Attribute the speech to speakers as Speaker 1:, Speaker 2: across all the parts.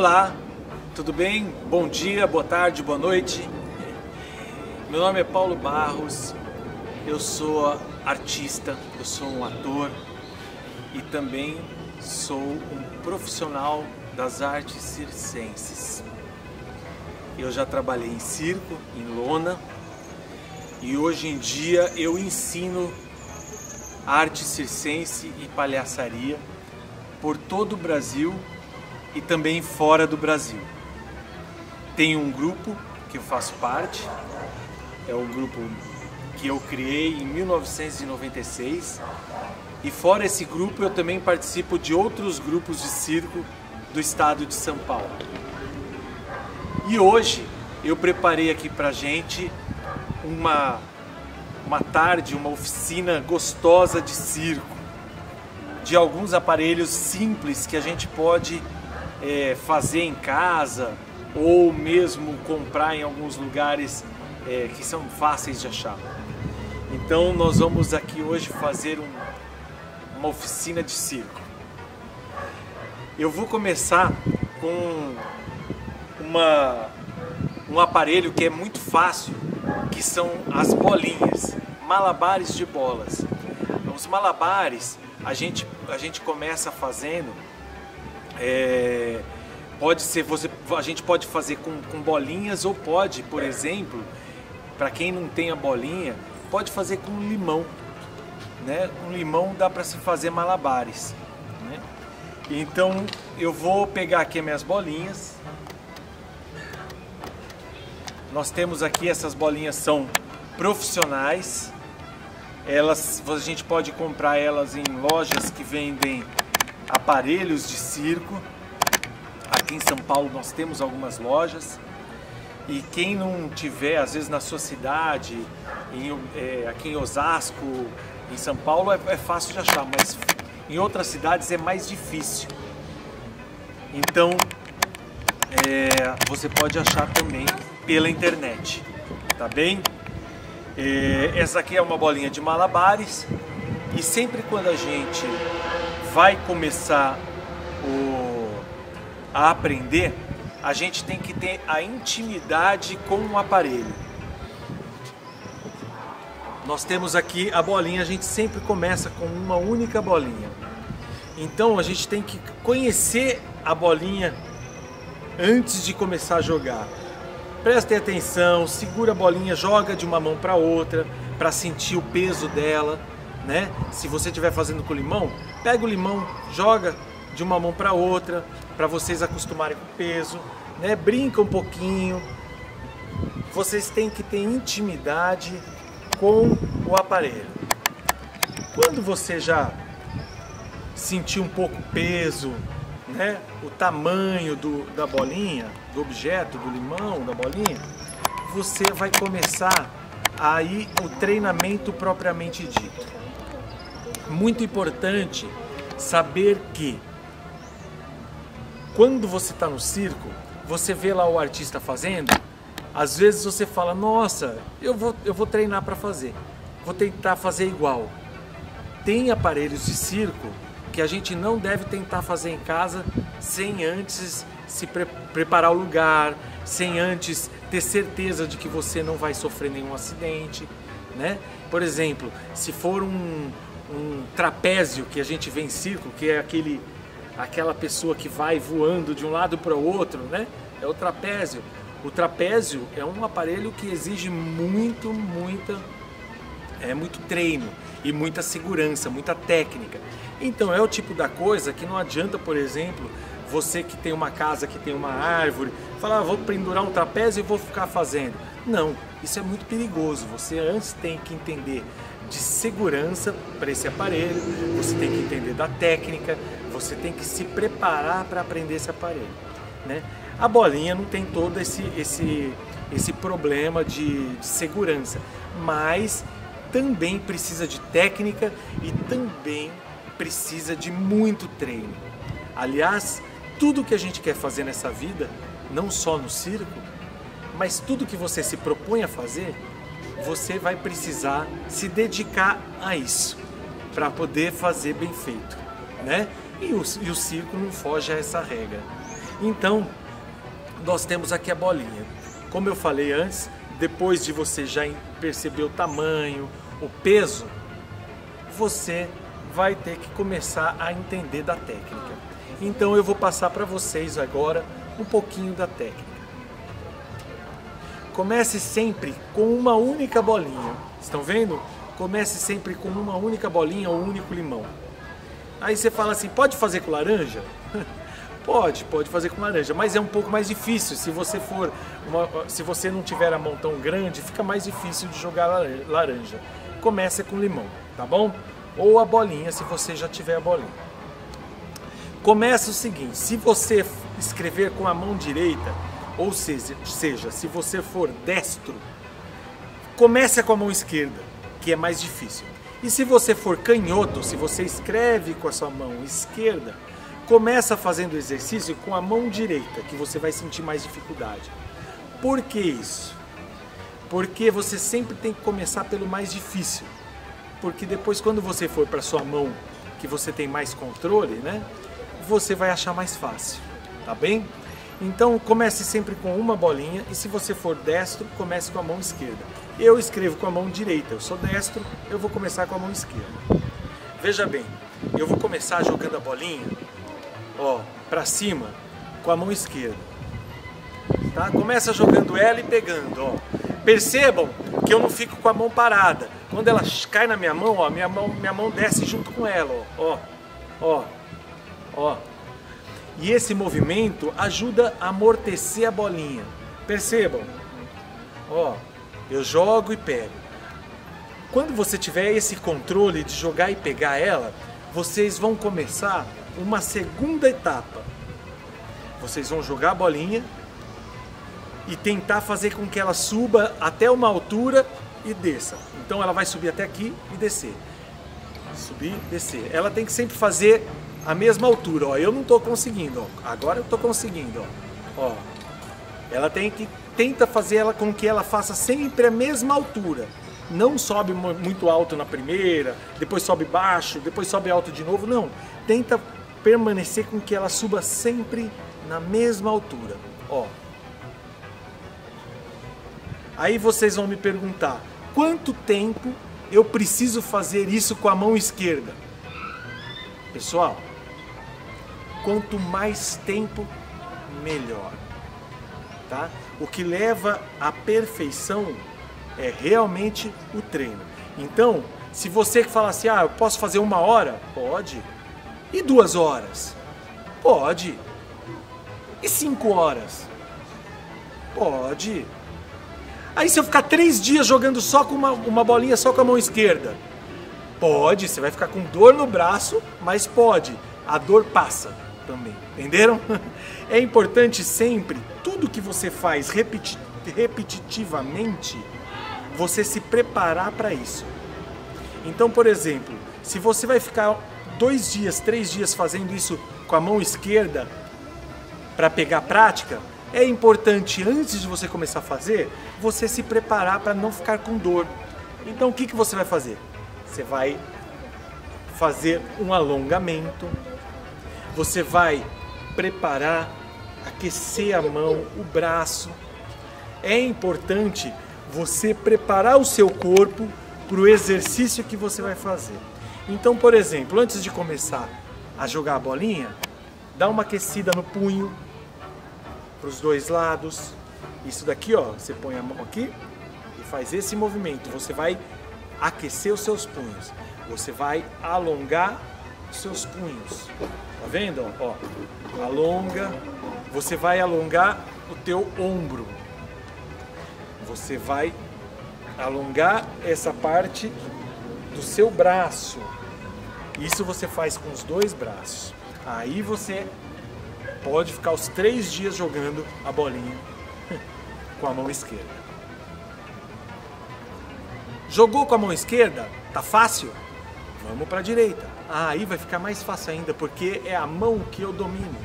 Speaker 1: Olá, tudo bem? Bom dia, boa tarde, boa noite. Meu nome é Paulo Barros, eu sou artista, eu sou um ator e também sou um profissional das artes circenses. Eu já trabalhei em circo, em lona, e hoje em dia eu ensino arte circense e palhaçaria por todo o Brasil e também fora do Brasil. Tem um grupo que eu faço parte, é um grupo que eu criei em 1996, e fora esse grupo eu também participo de outros grupos de circo do estado de São Paulo. E hoje eu preparei aqui pra gente uma tarde, uma oficina gostosa de circo, de alguns aparelhos simples que a gente pode fazer em casa ou mesmo comprar em alguns lugares que são fáceis de achar. Então nós vamos aqui hoje fazer uma oficina de circo. Eu vou começar com um aparelho que é muito fácil, que são as bolinhas, malabares de bolas. Os malabares a gente começa fazendo, a gente pode fazer com bolinhas, ou pode, por exemplo, para quem não tem a bolinha, pode fazer com limão, né? Com limão dá para se fazer malabares, né? Então eu vou pegar aqui as minhas bolinhas. Nós temos aqui, essas bolinhas são profissionais. A gente pode comprar elas em lojas que vendem aparelhos de circo. Aqui em São Paulo nós temos algumas lojas. E quem não tiver, às vezes na sua cidade, aqui em Osasco, em São Paulo é fácil de achar, mas em outras cidades é mais difícil. Então você pode achar também pela internet, tá bem? Essa aqui é uma bolinha de malabares, e sempre quando a gente vai começar a aprender, a gente tem que ter a intimidade com o aparelho. Nós temos aqui a bolinha, a gente sempre começa com uma única bolinha. Então a gente tem que conhecer a bolinha antes de começar a jogar. Prestem atenção, segura a bolinha, joga de uma mão para outra, para sentir o peso dela, né? Se você estiver fazendo com limão, pega o limão, joga de uma mão para outra, para vocês acostumarem com o peso, né? Brinca um pouquinho. Vocês têm que ter intimidade com o aparelho. Quando você já sentir um pouco o peso, né? O tamanho da bolinha, do objeto, do limão, da bolinha, você vai começar aí o treinamento propriamente dito. Muito importante saber que quando você está no circo, você vê lá o artista fazendo, às vezes você fala, nossa, eu vou treinar para fazer, vou tentar fazer igual. Tem aparelhos de circo que a gente não deve tentar fazer em casa sem antes se preparar o lugar, sem antes ter certeza de que você não vai sofrer nenhum acidente, né? Por exemplo, se for um trapézio que a gente vê em circo, que é aquela pessoa que vai voando de um lado para o outro, né? É o trapézio. O trapézio é um aparelho que exige muito treino e muita segurança, muita técnica. Então é o tipo da coisa que não adianta, por exemplo, você que tem uma casa, que tem uma árvore, falar, vou pendurar um trapézio e vou ficar fazendo. Não, isso é muito perigoso. Você antes tem que entender de segurança para esse aparelho, você tem que entender da técnica, você tem que se preparar para aprender esse aparelho, né? A bolinha não tem todo esse problema de segurança, mas também precisa de técnica e também precisa de muito treino. Aliás, tudo que a gente quer fazer nessa vida, não só no circo, mas tudo que você se propõe a fazer, você vai precisar se dedicar a isso para poder fazer bem feito, né? E o circo não foge a essa regra. Então, nós temos aqui a bolinha. Como eu falei antes, depois de você já perceber o tamanho, o peso, você vai ter que começar a entender da técnica. Então eu vou passar para vocês agora um pouquinho da técnica. Comece sempre com uma única bolinha. Estão vendo? Comece sempre com uma única bolinha ou um único limão. Aí você fala assim, pode fazer com laranja? Pode fazer com laranja, mas é um pouco mais difícil. Se você não tiver a mão tão grande, fica mais difícil de jogar laranja. Comece com limão, tá bom? Ou a bolinha, se você já tiver a bolinha. Começa o seguinte, se você escrever com a mão direita, ou seja, se você for destro, comece com a mão esquerda, que é mais difícil. E se você for canhoto, se você escreve com a sua mão esquerda, começa fazendo o exercício com a mão direita, que você vai sentir mais dificuldade. Por que isso? Porque você sempre tem que começar pelo mais difícil. Porque depois, quando você for para a sua mão, que você tem mais controle, né? Você vai achar mais fácil, tá bem? Então comece sempre com uma bolinha e se você for destro, comece com a mão esquerda. Eu escrevo com a mão direita, eu sou destro, eu vou começar com a mão esquerda. Veja bem, eu vou começar jogando a bolinha, ó, para cima com a mão esquerda. Tá? Começa jogando ela e pegando, ó. Percebam que eu não fico com a mão parada. Quando ela cai na minha mão, ó, minha mão desce junto com ela, ó. E esse movimento ajuda a amortecer a bolinha. Percebam? Ó, eu jogo e pego. Quando você tiver esse controle de jogar e pegar ela, vocês vão começar uma segunda etapa. Vocês vão jogar a bolinha e tentar fazer com que ela suba até uma altura e desça. Então ela vai subir até aqui e descer. Subir, descer. Ela tem que sempre fazer a mesma altura, ó. Eu não estou conseguindo, ó. Agora eu estou conseguindo, ó. Ela tenta fazer ela com que ela faça sempre a mesma altura. Não sobe muito alto na primeira, depois sobe baixo, depois sobe alto de novo. Não. Tenta permanecer com que ela suba sempre na mesma altura, ó. Aí vocês vão me perguntar, quanto tempo eu preciso fazer isso com a mão esquerda? Pessoal, quanto mais tempo, melhor, tá? O que leva à perfeição é realmente o treino. Então, se você fala assim, eu posso fazer 1 hora? Pode. E 2 horas? Pode. E 5 horas? Pode. Aí se eu ficar 3 dias jogando só com uma bolinha só com a mão esquerda? Pode, você vai ficar com dor no braço, mas pode. A dor passa também, entenderam? É importante sempre, tudo que você faz repetitivamente, você se preparar para isso. Então, por exemplo, se você vai ficar 2 dias, 3 dias fazendo isso com a mão esquerda para pegar prática, é importante, antes de você começar a fazer, você se preparar para não ficar com dor. Então o que você vai fazer? Você vai fazer um alongamento, você vai preparar, aquecer a mão, o braço. É importante você preparar o seu corpo para o exercício que você vai fazer. Então, por exemplo, antes de começar a jogar a bolinha, dá uma aquecida no punho, para os 2 lados. Isso daqui, ó, você põe a mão aqui e faz esse movimento. Você vai aquecer os seus punhos. Você vai alongar os seus punhos. Tá vendo? Ó, alonga. Você vai alongar o teu ombro. Você vai alongar essa parte do seu braço. Isso você faz com os 2 braços. Aí você pode ficar os 3 dias jogando a bolinha com a mão esquerda. Jogou com a mão esquerda? Tá fácil? Vamos para a direita. Aí vai ficar mais fácil ainda, porque é a mão que eu domino.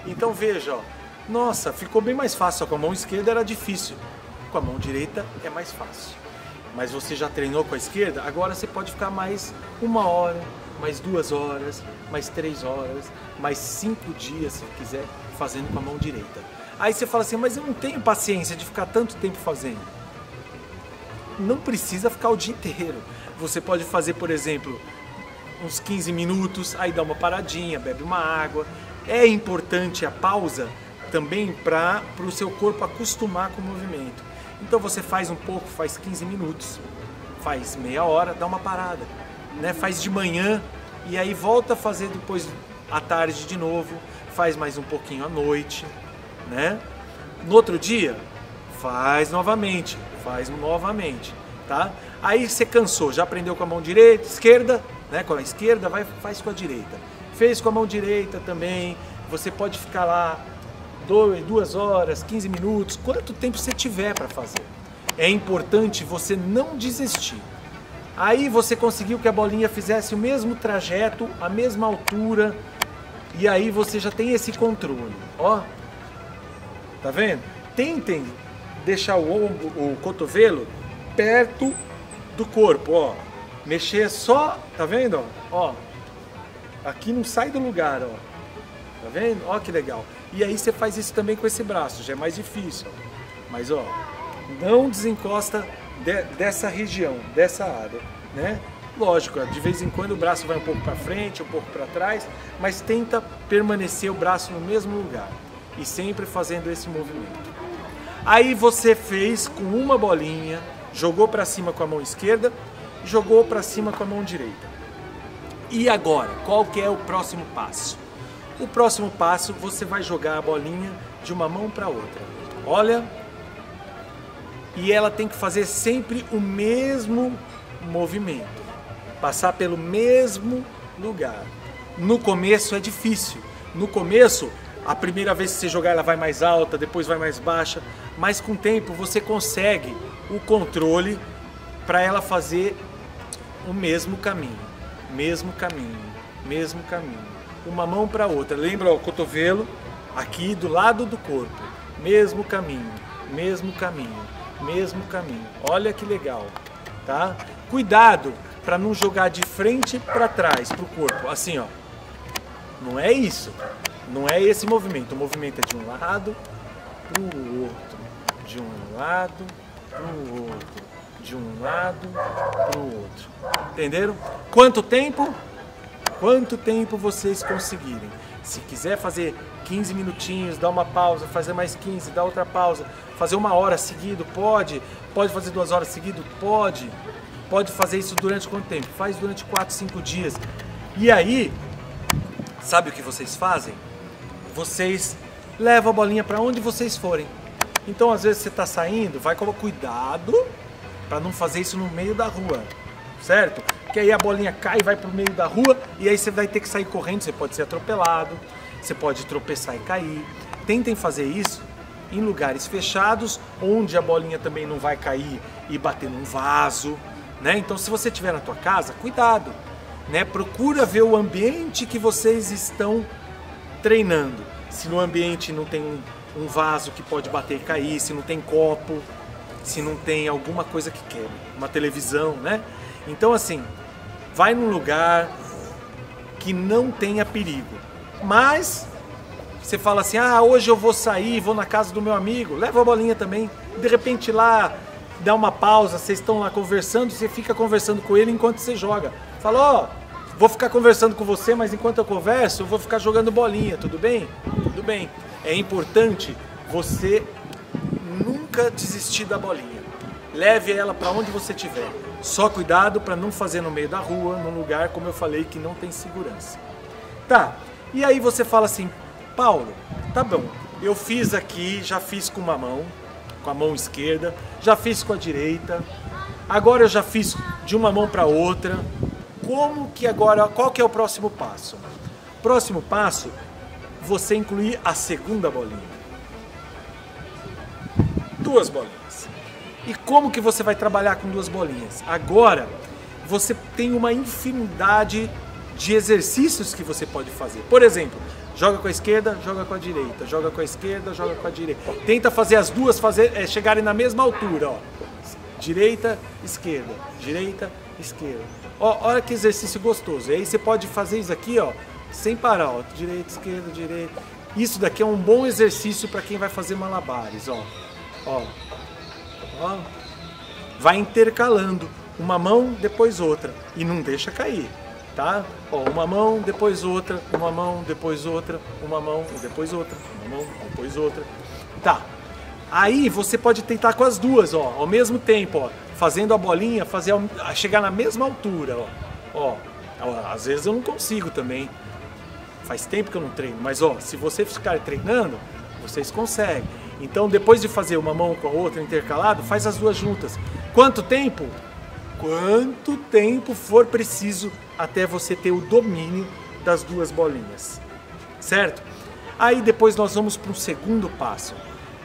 Speaker 1: Então veja, ó. Nossa, ficou bem mais fácil. Só com a mão esquerda era difícil. Com a mão direita é mais fácil. Mas você já treinou com a esquerda? Agora você pode ficar mais 1 hora, mais 2 horas, mais 3 horas, mais 5 dias, se quiser, fazendo com a mão direita. Aí você fala assim, mas eu não tenho paciência de ficar tanto tempo fazendo. Não precisa ficar o dia inteiro. Você pode fazer, por exemplo, uns 15 minutos, aí dá uma paradinha, bebe uma água. É importante a pausa também para o seu corpo acostumar com o movimento. Então você faz um pouco, faz 15 minutos, faz meia hora, dá uma parada, né? Faz de manhã e aí volta a fazer depois à tarde de novo, faz mais um pouquinho à noite, né? No outro dia, faz novamente, tá? Aí você cansou, já aprendeu com a mão direita, esquerda, né? Com a esquerda, faz com a direita. Fez com a mão direita também, você pode ficar lá 2 horas, 15 minutos, quanto tempo você tiver para fazer. É importante você não desistir. Aí você conseguiu que a bolinha fizesse o mesmo trajeto, a mesma altura, e aí você já tem esse controle, ó. Tá vendo? Tentem deixar o ombro, o cotovelo perto do corpo, ó. Mexer só, tá vendo? Ó. Aqui não sai do lugar, ó. Tá vendo? Ó que legal. E aí você faz isso também com esse braço, já é mais difícil. Mas ó, não desencosta dessa região, dessa área, né? Lógico, de vez em quando o braço vai um pouco para frente, um pouco para trás, mas tenta permanecer o braço no mesmo lugar e sempre fazendo esse movimento. Aí você fez com uma bolinha, jogou para cima com a mão esquerda, jogou para cima com a mão direita. E agora, qual que é o próximo passo? O próximo passo, você vai jogar a bolinha de uma mão para outra. Olha, e ela tem que fazer sempre o mesmo movimento, passar pelo mesmo lugar. No começo é difícil. No começo, a primeira vez que você jogar ela vai mais alta, depois vai mais baixa, mas com o tempo você consegue o controle para ela fazer o mesmo caminho, mesmo caminho. Uma mão para outra. Lembra o cotovelo aqui do lado do corpo. Mesmo caminho. Olha que legal, tá? Cuidado para não jogar de frente para trás pro corpo, assim, ó. Não é isso. Não é esse movimento. O movimento é de um lado pro outro, de um lado pro outro, de um lado pro outro. Entenderam? Quanto tempo? Quanto tempo vocês conseguirem. Se quiser fazer 15 minutinhos, dá uma pausa, fazer mais 15, dá outra pausa, fazer 1 hora seguido, pode. Pode fazer 2 horas seguido, pode. Pode fazer isso durante quanto tempo? Faz durante 4, 5 dias. E aí, sabe o que vocês fazem? Vocês levam a bolinha para onde vocês forem. Então, às vezes você está saindo, vai com cuidado para não fazer isso no meio da rua, certo? Que aí a bolinha cai, vai para o meio da rua e aí você vai ter que sair correndo, você pode ser atropelado, você pode tropeçar e cair. Tentem fazer isso em lugares fechados, onde a bolinha também não vai cair e bater num vaso, né? Então se você estiver na tua casa, cuidado, né? Procura ver o ambiente que vocês estão treinando. Se no ambiente não tem um vaso que pode bater e cair, se não tem copo, se não tem alguma coisa que quebre, uma televisão, né? Então assim, vai num lugar que não tenha perigo. Mas você fala assim, ah, hoje eu vou sair, vou na casa do meu amigo, leva a bolinha também. De repente lá, dá uma pausa, vocês estão lá conversando, você fica conversando com ele enquanto você joga. Fala, ó, vou ficar conversando com você, mas enquanto eu converso, eu vou ficar jogando bolinha, tudo bem? Tudo bem. É importante você nunca desistir da bolinha. Leve ela para onde você estiver. Só cuidado para não fazer no meio da rua, num lugar, como eu falei, que não tem segurança. Tá, e aí você fala assim, Paulo, tá bom, eu fiz aqui, já fiz com uma mão, com a mão esquerda, já fiz com a direita, agora eu já fiz de uma mão para outra. Como que agora, qual que é o próximo passo? Próximo passo, você incluir a segunda bolinha. 2 bolinhas. E como que você vai trabalhar com 2 bolinhas? Agora, você tem uma infinidade de exercícios que você pode fazer. Por exemplo, joga com a esquerda, joga com a direita, joga com a esquerda, joga com a direita. Tenta fazer as duas chegarem na mesma altura, ó. Direita, esquerda, Ó, olha que exercício gostoso. E aí você pode fazer isso aqui, ó, sem parar, ó. Direita, esquerda, direita. Isso daqui é um bom exercício para quem vai fazer malabares, ó. Ó. Ó. Vai intercalando. Uma mão, depois outra. E não deixa cair, tá? Ó, uma mão, depois outra. Uma mão, depois outra. Uma mão, depois outra. Uma mão, depois outra. Tá. Aí você pode tentar com as duas, ó, ao mesmo tempo, ó, fazendo a bolinha, chegar na mesma altura, ó. Ó, às vezes eu não consigo também. Faz tempo que eu não treino, mas ó, se você ficar treinando, vocês conseguem. Então, depois de fazer uma mão com a outra intercalado, faz as duas juntas. Quanto tempo? Quanto tempo for preciso até você ter o domínio das duas bolinhas, certo? Aí depois nós vamos para um segundo passo,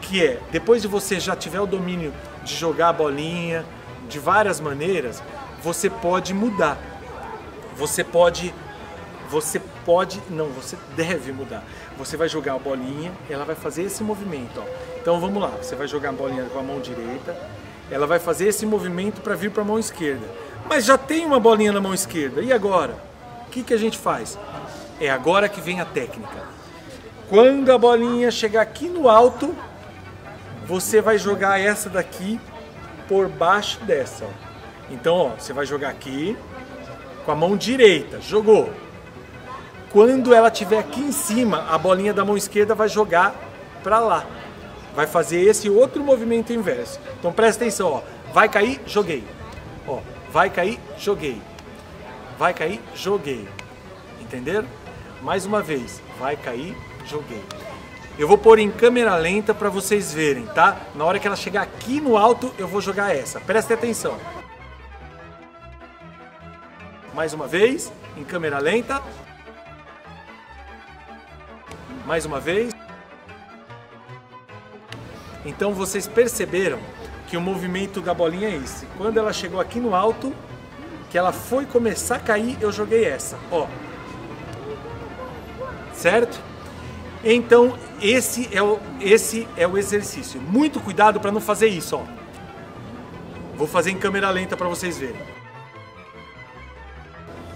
Speaker 1: que é, depois de você já tiver o domínio de jogar a bolinha de várias maneiras, você pode mudar. Você deve mudar. Você vai jogar a bolinha, ela vai fazer esse movimento, ó. Então vamos lá, você vai jogar a bolinha com a mão direita, ela vai fazer esse movimento para vir para a mão esquerda. Mas já tem uma bolinha na mão esquerda, e agora? O que a gente faz? É agora que vem a técnica. Quando a bolinha chegar aqui no alto, você vai jogar essa daqui por baixo dessa, ó. Então, ó, você vai jogar aqui com a mão direita, jogou. Quando ela estiver aqui em cima, a bolinha da mão esquerda vai jogar para lá. Vai fazer esse outro movimento inverso. Então presta atenção, ó. Vai cair, joguei. Ó, vai cair, joguei. Vai cair, joguei. Entenderam? Mais uma vez. Vai cair, joguei. Eu vou pôr em câmera lenta para vocês verem, tá? Na hora que ela chegar aqui no alto, eu vou jogar essa. Presta atenção. Mais uma vez, em câmera lenta. Mais uma vez. Então vocês perceberam que o movimento da bolinha é esse. Quando ela chegou aqui no alto, que ela foi começar a cair, eu joguei essa, ó. Certo? Então esse é o exercício. Muito cuidado para não fazer isso, ó. Vou fazer em câmera lenta para vocês verem.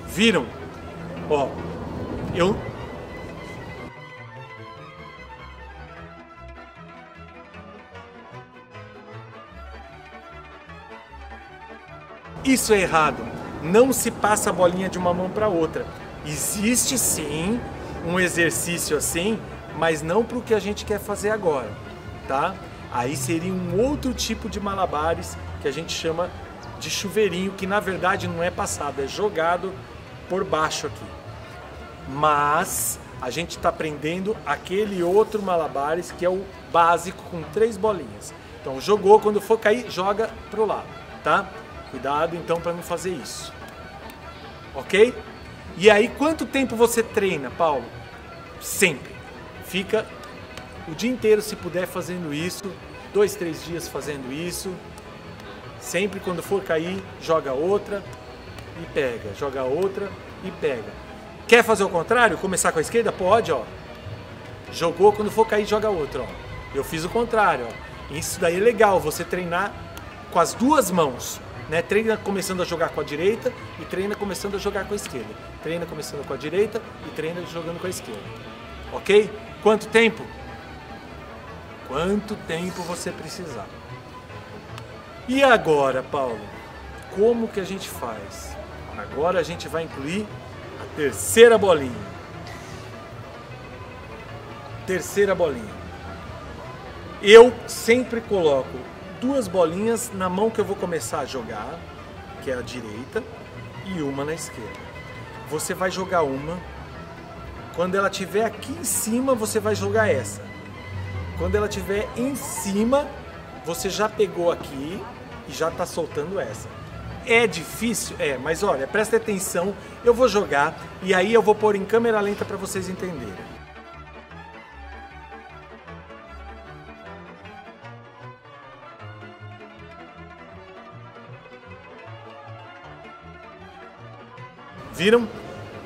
Speaker 1: Viram? Ó, Isso é errado. Não se passa a bolinha de uma mão para outra. Existe sim um exercício assim, mas não para o que a gente quer fazer agora, tá? Aí seria um outro tipo de malabares que a gente chama de chuveirinho, que na verdade não é passado, é jogado por baixo aqui. Mas a gente está aprendendo aquele outro malabares que é o básico com 3 bolinhas. Então jogou, quando for cair, joga pro lado, tá? Cuidado então para não fazer isso, ok? E aí quanto tempo você treina, Paulo? Sempre. Fica o dia inteiro, se puder, fazendo isso, 2, 3 dias fazendo isso. Sempre quando for cair, joga outra e pega, joga outra e pega. Quer fazer o contrário? Começar com a esquerda? Pode, ó. Jogou, quando for cair, joga outra, ó. Eu fiz o contrário, ó. Isso daí é legal, você treinar com as duas mãos, né? Treina começando a jogar com a direita e treina começando a jogar com a esquerda. Treina começando com a direita e treina jogando com a esquerda. Ok? Quanto tempo? Quanto tempo você precisar. E agora, Paulo? Como que a gente faz? Agora a gente vai incluir a terceira bolinha. Terceira bolinha. Eu sempre coloco 2 bolinhas na mão que eu vou começar a jogar, que é a direita, e uma na esquerda. Você vai jogar uma. Quando ela estiver aqui em cima, você vai jogar essa. Quando ela estiver em cima, você já pegou aqui e já está soltando essa. É difícil? É, mas olha, presta atenção, eu vou jogar e aí eu vou pôr em câmera lenta para vocês entenderem. Viram?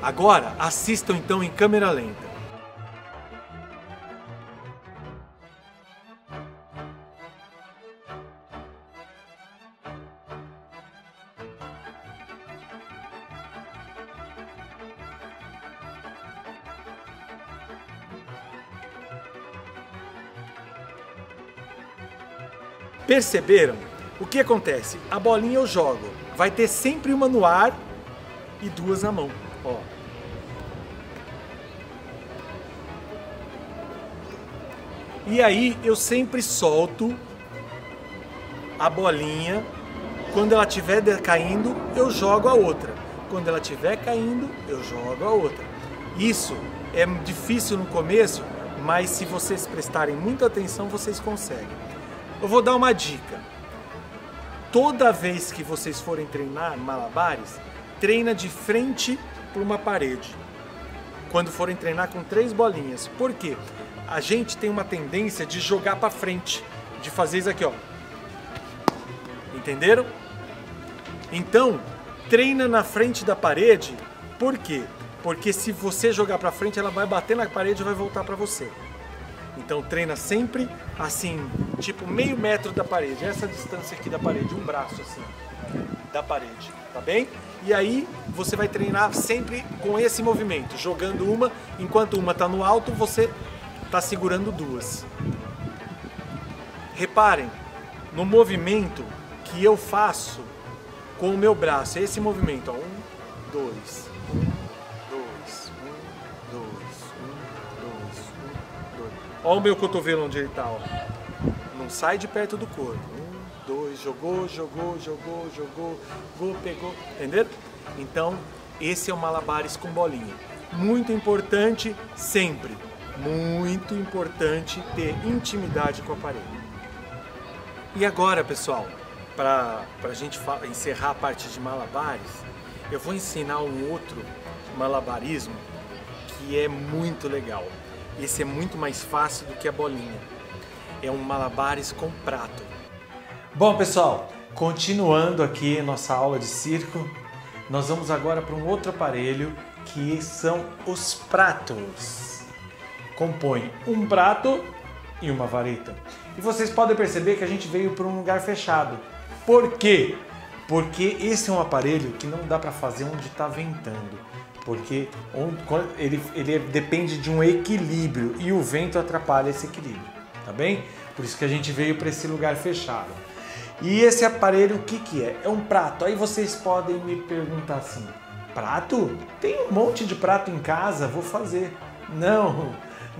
Speaker 1: Agora assistam então em câmera lenta. Perceberam? O que acontece? A bolinha eu jogo, vai ter sempre uma no ar e duas na mão, ó. E aí eu sempre solto a bolinha, quando ela estiver caindo, eu jogo a outra. Quando ela estiver caindo, eu jogo a outra. Isso é difícil no começo, mas se vocês prestarem muita atenção, vocês conseguem. Eu vou dar uma dica. Toda vez que vocês forem treinar malabares, treina de frente para uma parede. Quando forem treinar com 3 bolinhas. Por quê? A gente tem uma tendência de jogar para frente, de fazer isso aqui, ó. Entenderam? Então, treina na frente da parede. Por quê? Porque se você jogar para frente, ela vai bater na parede e vai voltar para você. Então treina sempre assim, tipo meio metro da parede, essa distância aqui da parede, um braço assim, da parede, tá bem? E aí você vai treinar sempre com esse movimento, jogando uma, enquanto uma tá no alto, você tá segurando duas. Reparem no movimento que eu faço com o meu braço, esse movimento, ó, 1, 2, 1, 2, 1, 2, 1, 2, 1, 2. Olha o meu cotovelo onde ele tá, ó. Não sai de perto do corpo. 1, 2, jogou, jogou, jogou, jogou, pegou, entenderam? Então, esse é o malabares com bolinha. Muito importante sempre, muito importante ter intimidade com o aparelho. E agora, pessoal, para a gente encerrar a parte de malabares, eu vou ensinar um outro malabarismo que é muito legal. Esse é muito mais fácil do que a bolinha. É um malabares com prato. Bom, pessoal, continuando aqui nossa aula de circo, nós vamos agora para um outro aparelho que são os pratos. Compõe um prato e uma vareta. E vocês podem perceber que a gente veio para um lugar fechado. Por quê? Porque esse é um aparelho que não dá para fazer onde está ventando. Porque ele depende de um equilíbrio e o vento atrapalha esse equilíbrio, tá bem? Por isso que a gente veio para esse lugar fechado. E esse aparelho, o que que é? É um prato. Aí vocês podem me perguntar assim, prato? Tem um monte de prato em casa, vou fazer. Não,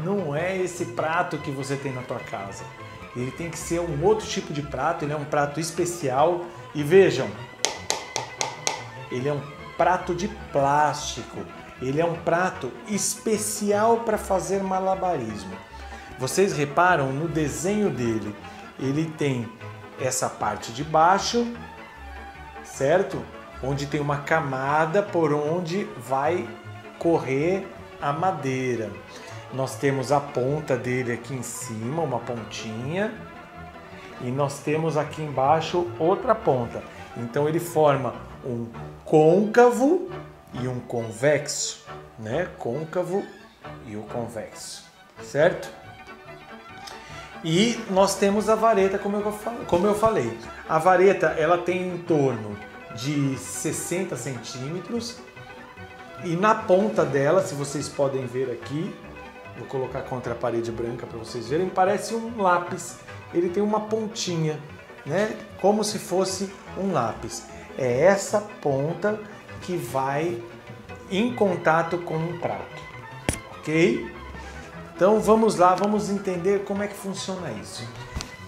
Speaker 1: não é esse prato que você tem na tua casa. Ele tem que ser um outro tipo de prato, ele é um prato especial. E vejam, ele é um prato de plástico. Ele é um prato especial para fazer malabarismo. Vocês reparam no desenho dele, ele tem essa parte de baixo, certo? Onde tem uma camada por onde vai correr a madeira. Nós temos a ponta dele aqui em cima, uma pontinha, e nós temos aqui embaixo outra ponta. Então ele forma um côncavo e um convexo, né? Côncavo e o convexo, certo? E nós temos a vareta, como eu falei. A vareta, ela tem em torno de 60 centímetros e na ponta dela, se vocês podem ver aqui, vou colocar contra a parede branca para vocês verem, parece um lápis. Ele tem uma pontinha, né? Como se fosse um lápis. É essa ponta que vai em contato com o prato, ok? Então vamos lá, vamos entender como é que funciona isso.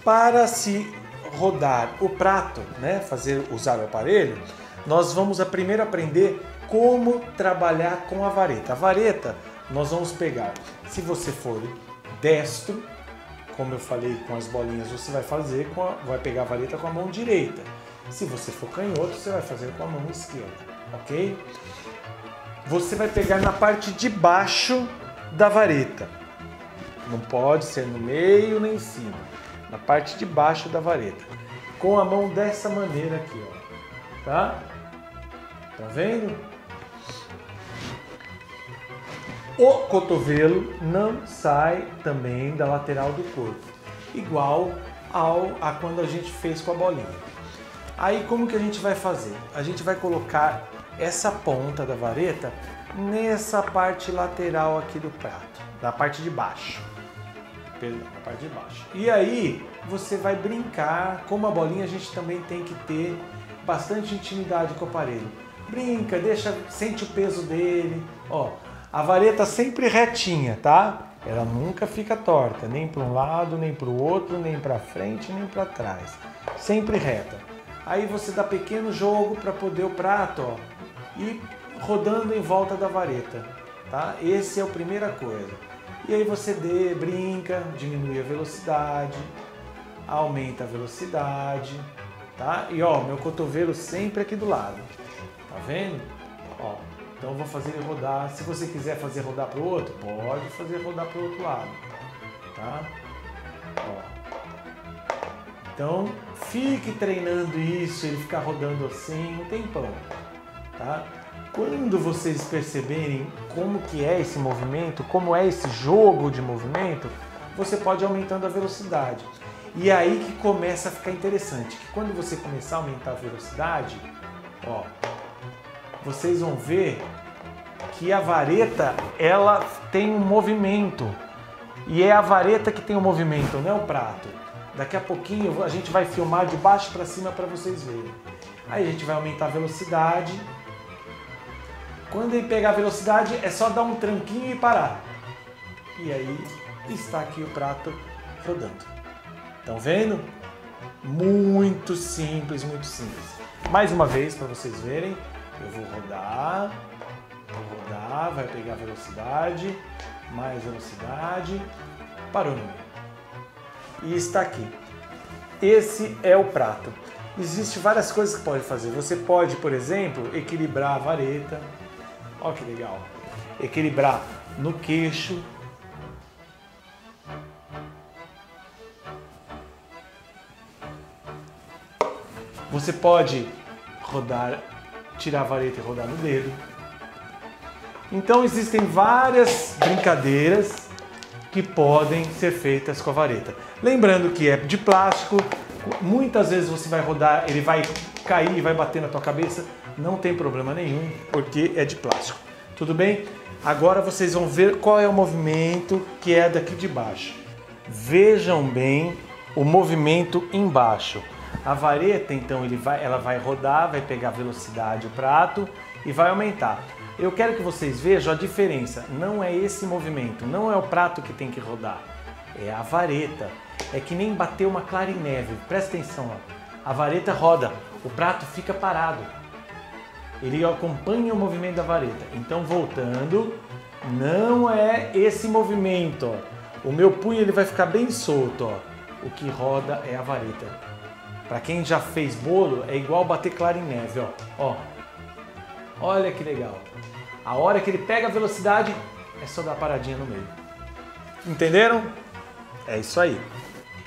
Speaker 1: Para se rodar o prato, né, usar o aparelho, nós vamos primeiro aprender como trabalhar com a vareta. A vareta nós vamos pegar, se você for destro, como eu falei com as bolinhas, você vai pegar a vareta com a mão direita. Se você for canhoto, você vai fazer com a mão esquerda, ok? Você vai pegar na parte de baixo da vareta. Não pode ser no meio nem em cima. Na parte de baixo da vareta. Com a mão dessa maneira aqui, ó. Tá? Tá vendo? O cotovelo não sai também da lateral do corpo. Igual a quando a gente fez com a bolinha. Aí como que a gente vai fazer? A gente vai colocar essa ponta da vareta nessa parte lateral aqui do prato, da parte de baixo. na parte de baixo. E aí você vai brincar. Como a bolinha, a gente também tem que ter bastante intimidade com o aparelho. Brinca, sente o peso dele. Ó, a vareta sempre retinha, tá? Ela nunca fica torta, nem para um lado, nem para o outro, nem para frente, nem para trás. Sempre reta. Aí você dá pequeno jogo para poder o prato, ó, ir rodando em volta da vareta, tá? Esse é a primeira coisa. E aí você brinca, diminui a velocidade, aumenta a velocidade, tá? E ó, meu cotovelo sempre aqui do lado, tá vendo? Ó, então eu vou fazer ele rodar. Se você quiser fazer rodar para o outro, pode fazer rodar para o outro lado, tá? Ó. Então fique treinando isso, ele ficar rodando assim um tempão, tá? Quando vocês perceberem como que é esse movimento, como é esse jogo de movimento, você pode ir aumentando a velocidade. E aí que começa a ficar interessante, que quando você começar a aumentar a velocidade, ó, vocês vão ver que a vareta, ela tem um movimento. E é a vareta que tem o movimento, não é o prato. Daqui a pouquinho a gente vai filmar de baixo para cima para vocês verem. Aí a gente vai aumentar a velocidade. Quando ele pegar a velocidade, é só dar um tranquinho e parar. E aí está aqui o prato rodando. Estão vendo? Muito simples, muito simples. Mais uma vez para vocês verem, eu vou rodar, vai pegar velocidade, mais velocidade, parou no meio. E está aqui. Esse é o prato. Existem várias coisas que pode fazer. Você pode, por exemplo, equilibrar a vareta. Olha que legal. Equilibrar no queixo. Você pode rodar, tirar a vareta e rodar no dedo. Então existem várias brincadeiras que podem ser feitas com a vareta. Lembrando que é de plástico, muitas vezes você vai rodar, ele vai cair e vai bater na tua cabeça, não tem problema nenhum, porque é de plástico. Tudo bem? Agora vocês vão ver qual é o movimento que é daqui de baixo. Vejam bem o movimento embaixo. A vareta, então, ela vai rodar, vai pegar velocidade o prato e vai aumentar. Eu quero que vocês vejam a diferença. Não é esse movimento, não é o prato que tem que rodar, é a vareta. É que nem bater uma clara em neve. Presta atenção, ó. A vareta roda, o prato fica parado. Ele acompanha o movimento da vareta. Então, voltando, não é esse movimento, ó. O meu punho ele vai ficar bem solto, ó. O que roda é a vareta. Para quem já fez bolo, é igual bater clara em neve, ó. Olha que legal. A hora que ele pega a velocidade, é só dar paradinha no meio. Entenderam? É isso aí.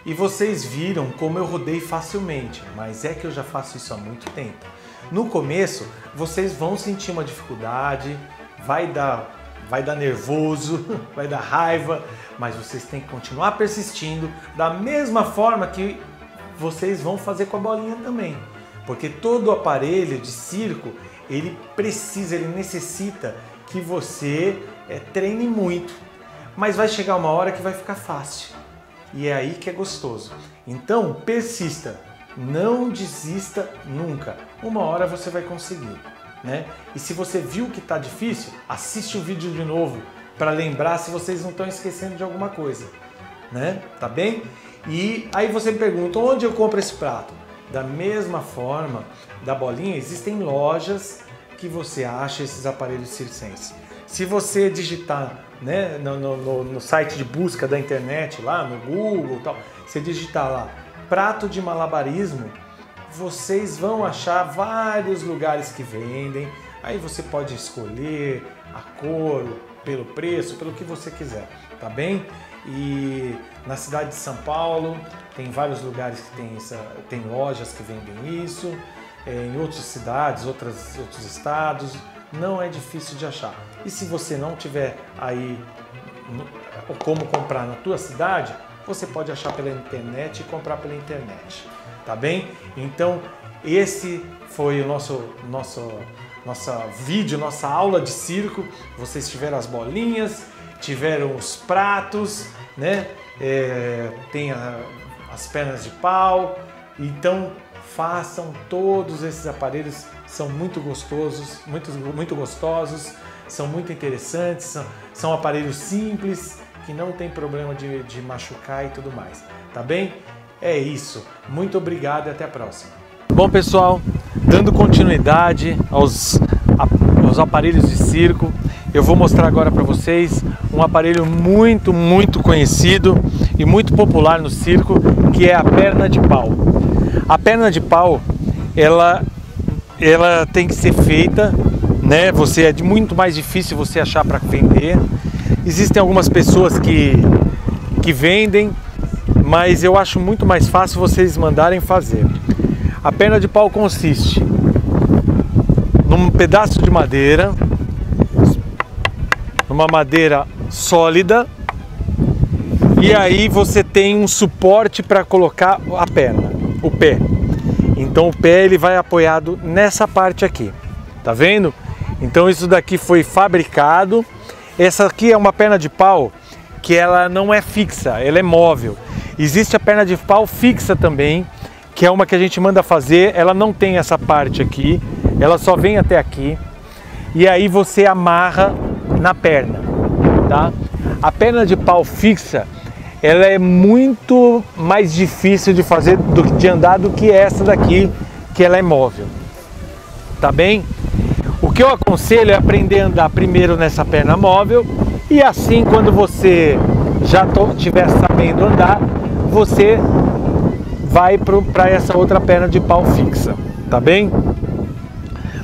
Speaker 1: E vocês viram como eu rodei facilmente, mas é que eu já faço isso há muito tempo. No começo, vocês vão sentir uma dificuldade, vai dar nervoso, vai dar raiva, mas vocês têm que continuar persistindo da mesma forma que vocês vão fazer com a bolinha também. Porque todo aparelho de circo, ele necessita que você treine muito. Mas vai chegar uma hora que vai ficar fácil. E é aí que é gostoso. Então, persista. Não desista nunca. Uma hora você vai conseguir, né? E se você viu que está difícil, assiste o vídeo de novo para lembrar se vocês não estão esquecendo de alguma coisa, né? Tá bem? E aí você me pergunta, onde eu compro esse prato? Da mesma forma, da bolinha, existem lojas que você acha esses aparelhos circenses. Se você digitar, né, no site de busca da internet, lá no Google, tal, você digitar lá, prato de malabarismo, vocês vão achar vários lugares que vendem. Aí você pode escolher a cor, pelo preço, pelo que você quiser, tá bem? E na cidade de São Paulo tem vários lugares que tem lojas que vendem isso, em outras cidades, outros estados, não é difícil de achar. E se você não tiver aí como comprar na tua cidade, você pode achar pela internet e comprar pela internet, tá bem? Então esse foi o nosso vídeo, nossa aula de circo. Vocês tiveram as bolinhas, tiveram os pratos, né? Tem as pernas de pau. Então façam todos esses aparelhos, são muito gostosos, muito gostosos, são muito interessantes, são aparelhos simples, que não tem problema de machucar e tudo mais, tá bem? É isso, muito obrigado e até a próxima. Bom pessoal, dando continuidade aos aparelhos de circo, eu vou mostrar agora para vocês um aparelho muito conhecido e muito popular no circo, que é a perna de pau. A perna de pau, ela tem que ser feita, né? É muito mais difícil você achar para vender. Existem algumas pessoas que vendem, mas eu acho muito mais fácil vocês mandarem fazer. A perna de pau consiste num pedaço de madeira, numa madeira sólida, e aí você tem um suporte para colocar a perna, o pé. Então o pé ele vai apoiado nessa parte aqui, tá vendo? Então isso daqui foi fabricado. Essa aqui é uma perna de pau que ela não é fixa, ela é móvel. Existe a perna de pau fixa também, que é uma que a gente manda fazer, ela não tem essa parte aqui, ela só vem até aqui, e aí você amarra na perna, tá? A perna de pau fixa, ela é muito mais difícil de fazer, de andar, do que essa daqui, que ela é móvel, tá bem? O que eu aconselho é aprender a andar primeiro nessa perna móvel, e assim quando você já estiver sabendo andar, você vai para essa outra perna de pau fixa, tá bem?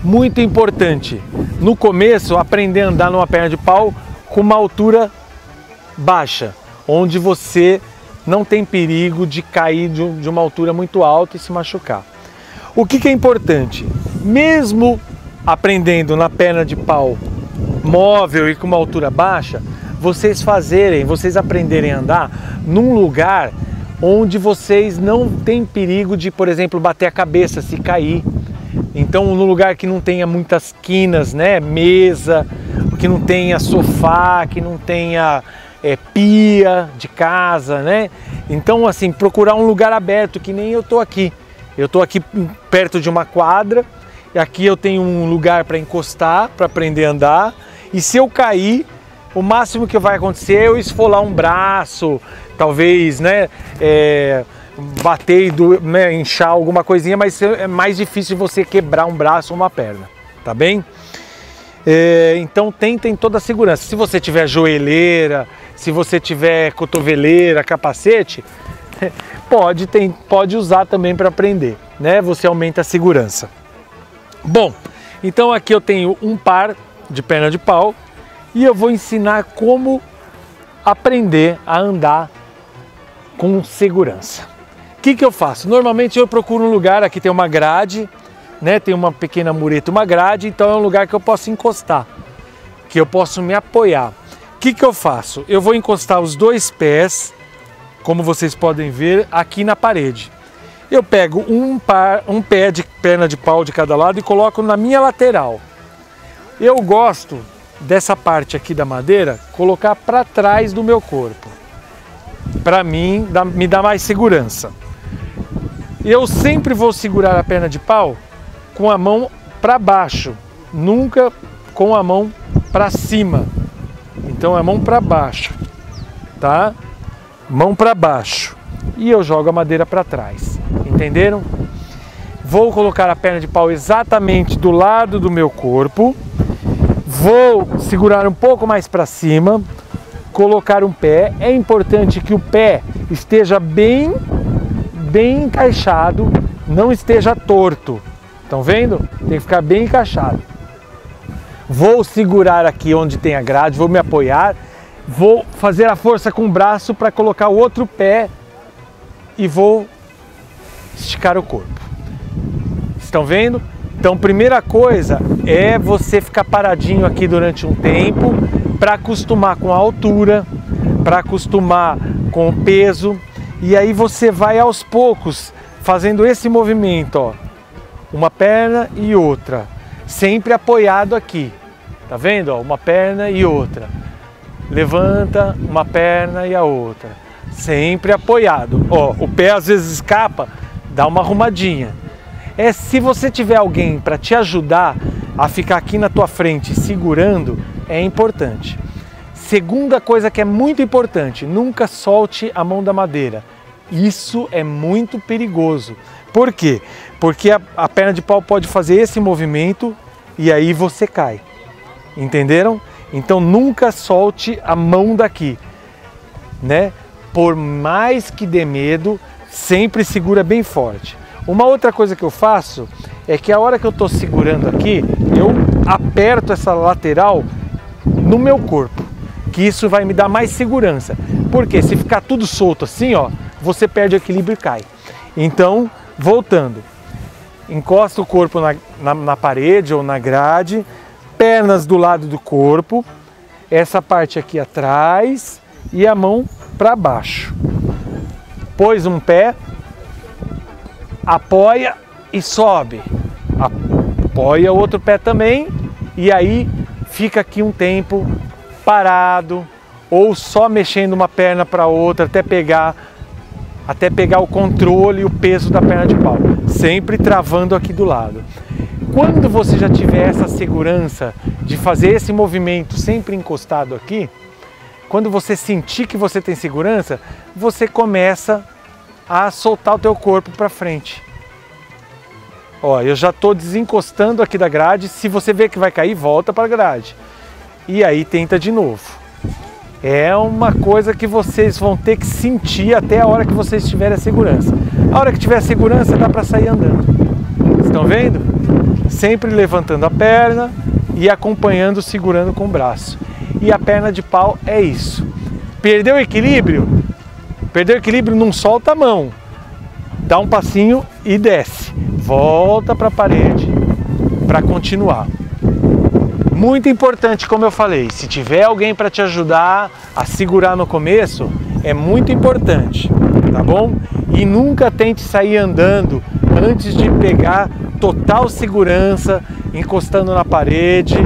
Speaker 1: Muito importante, no começo, aprender a andar numa perna de pau com uma altura baixa, onde você não tem perigo de cair de uma altura muito alta e se machucar. O que é importante? Mesmo aprendendo na perna de pau móvel e com uma altura baixa, vocês aprenderem a andar num lugar onde vocês não têm perigo de, por exemplo, bater a cabeça se cair. Então, num lugar que não tenha muitas quinas, né, mesa, que não tenha sofá, que não tenha pia de casa, né? Então, assim, procurar um lugar aberto, que nem eu tô aqui. Eu tô aqui perto de uma quadra, e aqui eu tenho um lugar para encostar, para aprender a andar. E se eu cair, o máximo que vai acontecer é eu esfolar um braço, talvez, né, bater e né, inchar alguma coisinha, mas é mais difícil você quebrar um braço ou uma perna, tá bem? Então tentem toda a segurança. Se você tiver joelheira, se você tiver cotoveleira, capacete, pode usar também para aprender, né? Você aumenta a segurança. Bom, então aqui eu tenho um par de perna de pau e eu vou ensinar como aprender a andar com segurança. O que eu faço? Normalmente eu procuro um lugar, aqui tem uma grade, né? Tem uma pequena mureta, uma grade, então é um lugar que eu posso encostar, que eu posso me apoiar. O que eu faço? Eu vou encostar os dois pés, como vocês podem ver, aqui na parede. Eu pego um pé de perna de pau de cada lado e coloco na minha lateral. Eu gosto dessa parte aqui da madeira colocar para trás do meu corpo. Para mim, me dá mais segurança. Eu sempre vou segurar a perna de pau com a mão para baixo, nunca com a mão para cima. Então é mão para baixo, tá? Mão para baixo. E eu jogo a madeira para trás. Entenderam? Vou colocar a perna de pau exatamente do lado do meu corpo. Vou segurar um pouco mais para cima, colocar um pé. É importante que o pé esteja bem encaixado, não esteja torto. Estão vendo? Tem que ficar bem encaixado. Vou segurar aqui onde tem a grade, vou me apoiar, vou fazer a força com o braço para colocar o outro pé e vou esticar o corpo. Estão vendo? Então, primeira coisa é você ficar paradinho aqui durante um tempo para acostumar com a altura, para acostumar com o peso, e aí você vai aos poucos fazendo esse movimento, ó, uma perna e outra, sempre apoiado aqui, tá vendo? Ó, uma perna e outra.
Speaker 2: levanta uma perna e a outra, sempre apoiado. Ó, o pé às vezes escapa, dá uma arrumadinha. Se você tiver alguém para te ajudar a ficar aqui na tua frente segurando, é importante. Segunda coisa que é muito importante, nunca solte a mão da madeira. Isso é muito perigoso. Por quê? Porque a perna de pau pode fazer esse movimento e aí você cai. Entenderam? Então nunca solte a mão daqui, né? Por mais que dê medo, sempre segura bem forte. Uma outra coisa que eu faço é que a hora que eu estou segurando aqui, eu aperto essa lateral no meu corpo, que isso vai me dar mais segurança. Porque se ficar tudo solto assim, ó, você perde o equilíbrio e cai. Então, voltando, encosta o corpo na parede ou na grade, pernas do lado do corpo, essa parte aqui atrás e a mão para baixo. Pôs um pé, apoia e sobe. Apoia o outro pé também e aí fica aqui um tempo parado ou só mexendo uma perna para outra até pegar o controle e o peso da perna de pau, sempre travando aqui do lado. Quando você já tiver essa segurança de fazer esse movimento sempre encostado aqui, quando você sentir que você tem segurança, você começa a soltar o teu corpo para frente. Ó, eu já estou desencostando aqui da grade, se você vê que vai cair, volta para a grade. E aí tenta de novo. É uma coisa que vocês vão ter que sentir até a hora que vocês tiverem a segurança. A hora que tiver a segurança dá para sair andando. Estão vendo? Sempre levantando a perna e acompanhando, segurando com o braço. E a perna de pau é isso. Perdeu o equilíbrio? Perdeu o equilíbrio, não solta a mão. Dá um passinho e desce. Volta para a parede para continuar. Muito importante, como eu falei, se tiver alguém para te ajudar a segurar no começo, é muito importante, tá bom? E nunca tente sair andando antes de pegar total segurança, encostando na parede.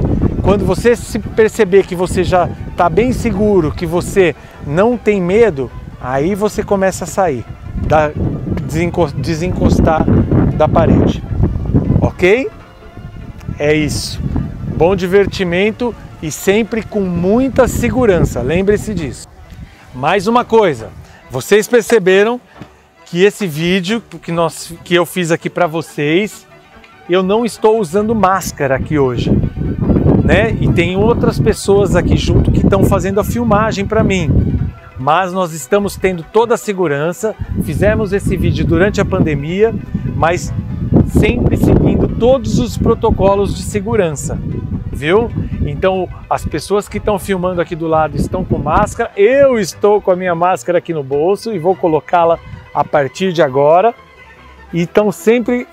Speaker 2: Quando você se perceber que você já está bem seguro, que você não tem medo, aí você começa a sair, desencostar da parede, ok? É isso. Bom divertimento e sempre com muita segurança, lembre-se disso. Mais uma coisa, vocês perceberam que esse vídeo que eu fiz aqui para vocês, eu não estou usando máscara aqui hoje, né? E tem outras pessoas aqui junto que estão fazendo a filmagem para mim. Mas nós estamos tendo toda a segurança, fizemos esse vídeo durante a pandemia, mas sempre seguindo todos os protocolos de segurança, viu? Então as pessoas que estão filmando aqui do lado estão com máscara, eu estou com a minha máscara aqui no bolso e vou colocá-la a partir de agora. E estão sempre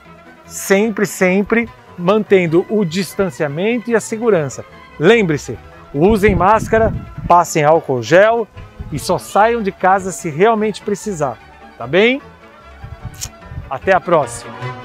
Speaker 2: mantendo o distanciamento e a segurança. Lembre-se, usem máscara, passem álcool gel e só saiam de casa se realmente precisar, tá bem? Até a próxima!